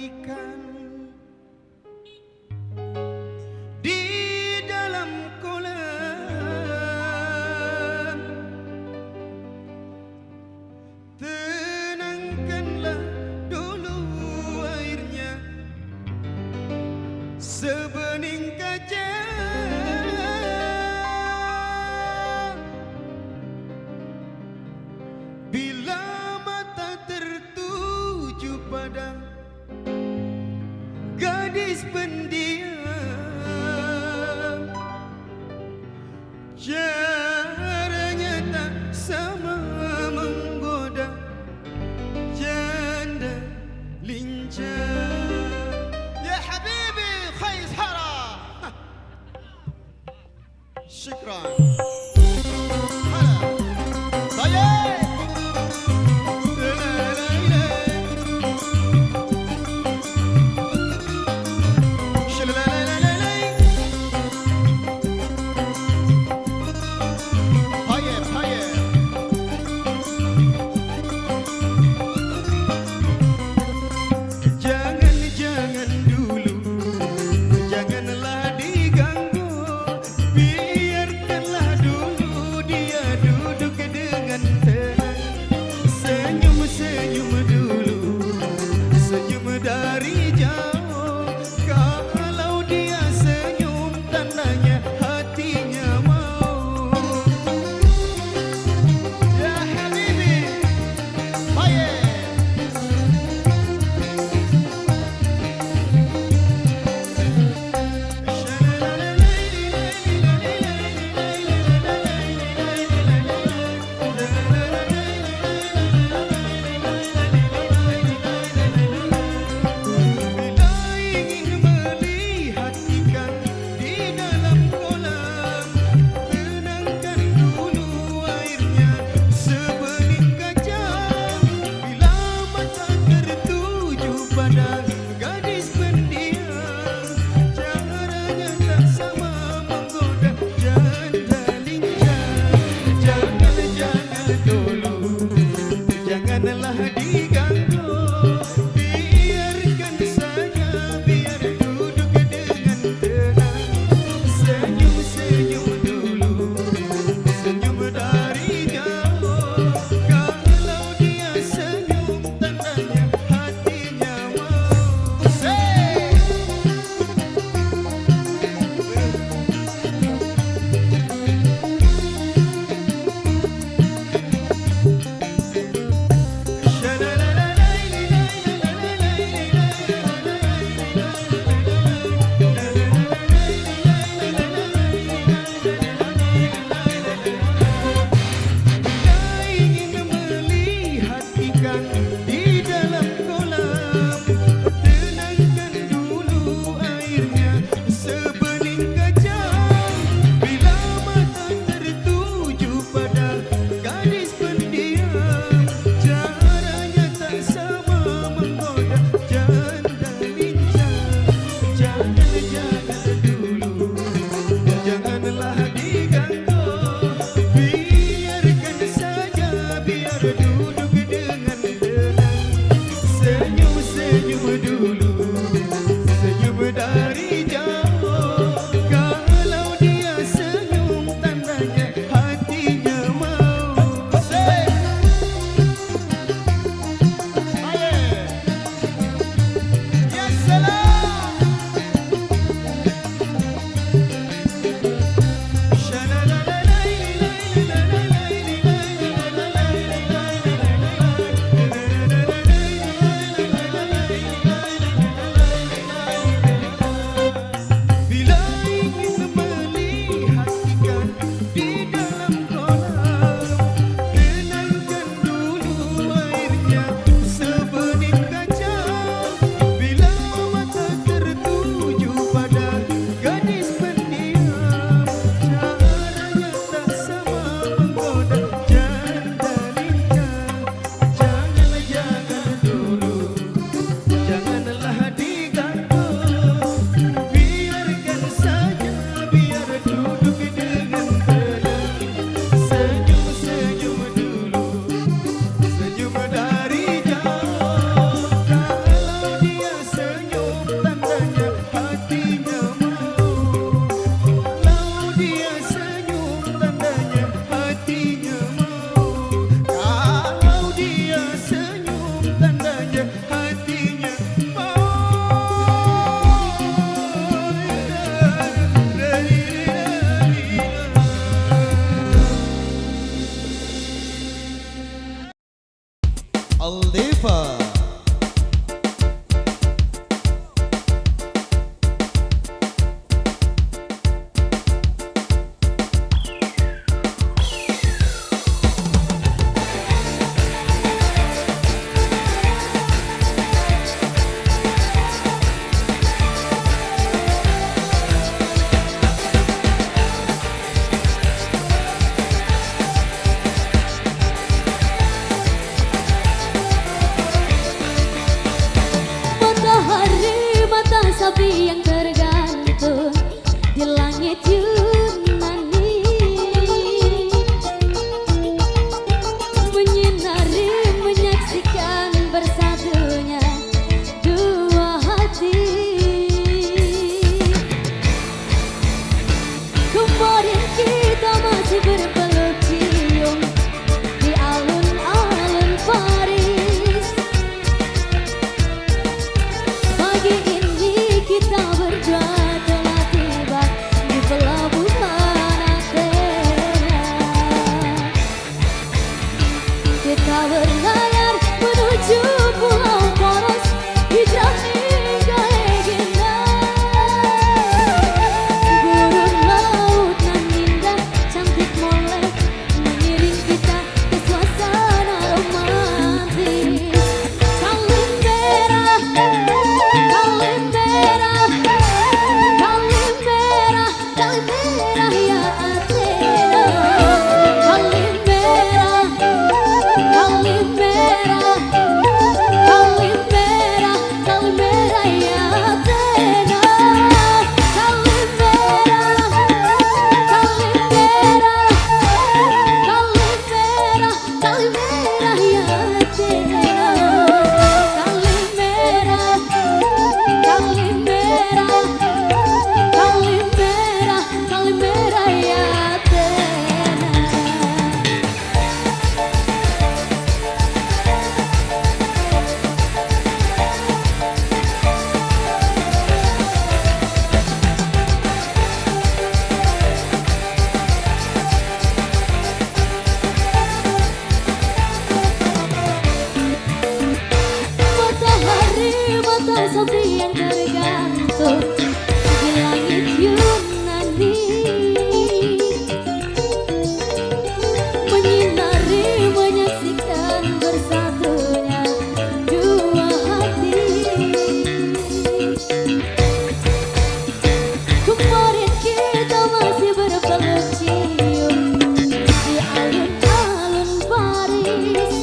ikan di dalam kolam. Tenangkanlah dulu airnya sebening kaca. Bila mata tertuju pada gadis pendiam, caranya tak sama menggoda janda lincah. Ya habibi Khaisara. Syukran. Jangan dulu, janganlah diganggu, biarkanlah dulu. Aldiva. Sapi yang tergantung di langit Yunani, menyinari, menyaksikan bersatunya dua hati. Kemarin kita masih berpeluk cium di alun-alun Paris. Pagi ini kita berdua telah tiba di pelabuhan Athena. Kita berlayar menuju Pulau Poros, hijrah hingga Egina. Gurun laut nan indah, cantik molek, mengiring kita ke suasana romantis. Kalimbera, Kalimbera, Kalimbera, Kalimbera ya Athena. Kalimbera, Kalimbera, Kalimbera, Kalimbera ya Athena. Kalimbera, Kalimbera, Kalimbera, Kalimbera ya Athena. Kalimbera, Kalimbera, Kalimbera, Kalimbera ya Athena. Matahari, mata sapi yang tergantung di langit Yunani, menyinari, menyaksikan bersatunya dua hati. Kemarin kita masih berpeluk cium di alun-alun Paris.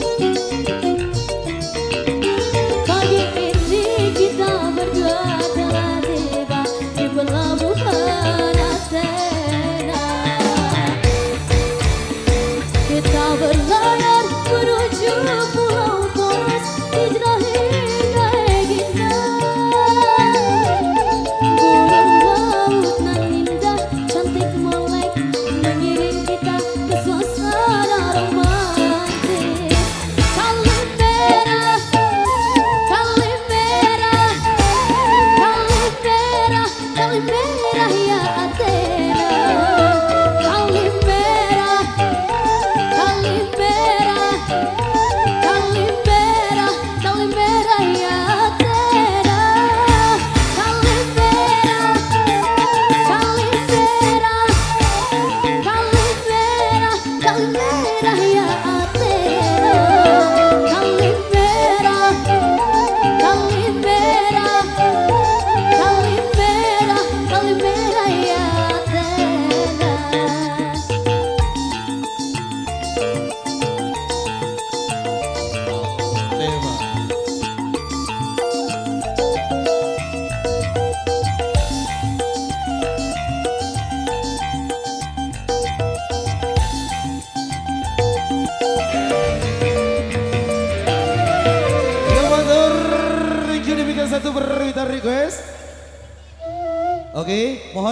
Pagi ini kita berdua telah tiba di pelabuhan Athena. Kita berlayar menuju Pulau Poros, hijrah hingga Egina. Gurun laut nan indah, cantik molek, mengiring kita ke suasana romantis. Kalimbera, Kalimbera, Kalimbera, Kalimbera ya Athena. Kalimbera, Kalimbera, Kalimbera, Kalimbera ya Athena. Kalimbera, Kalimbera, Kalimbera, Kalimbera ya Athena. Kalimbera, Kalimbera, Kalimbera, Kalimbera ya Athena. Aldiva. Yang motor jadi bikin satu berita request. Oke, mohon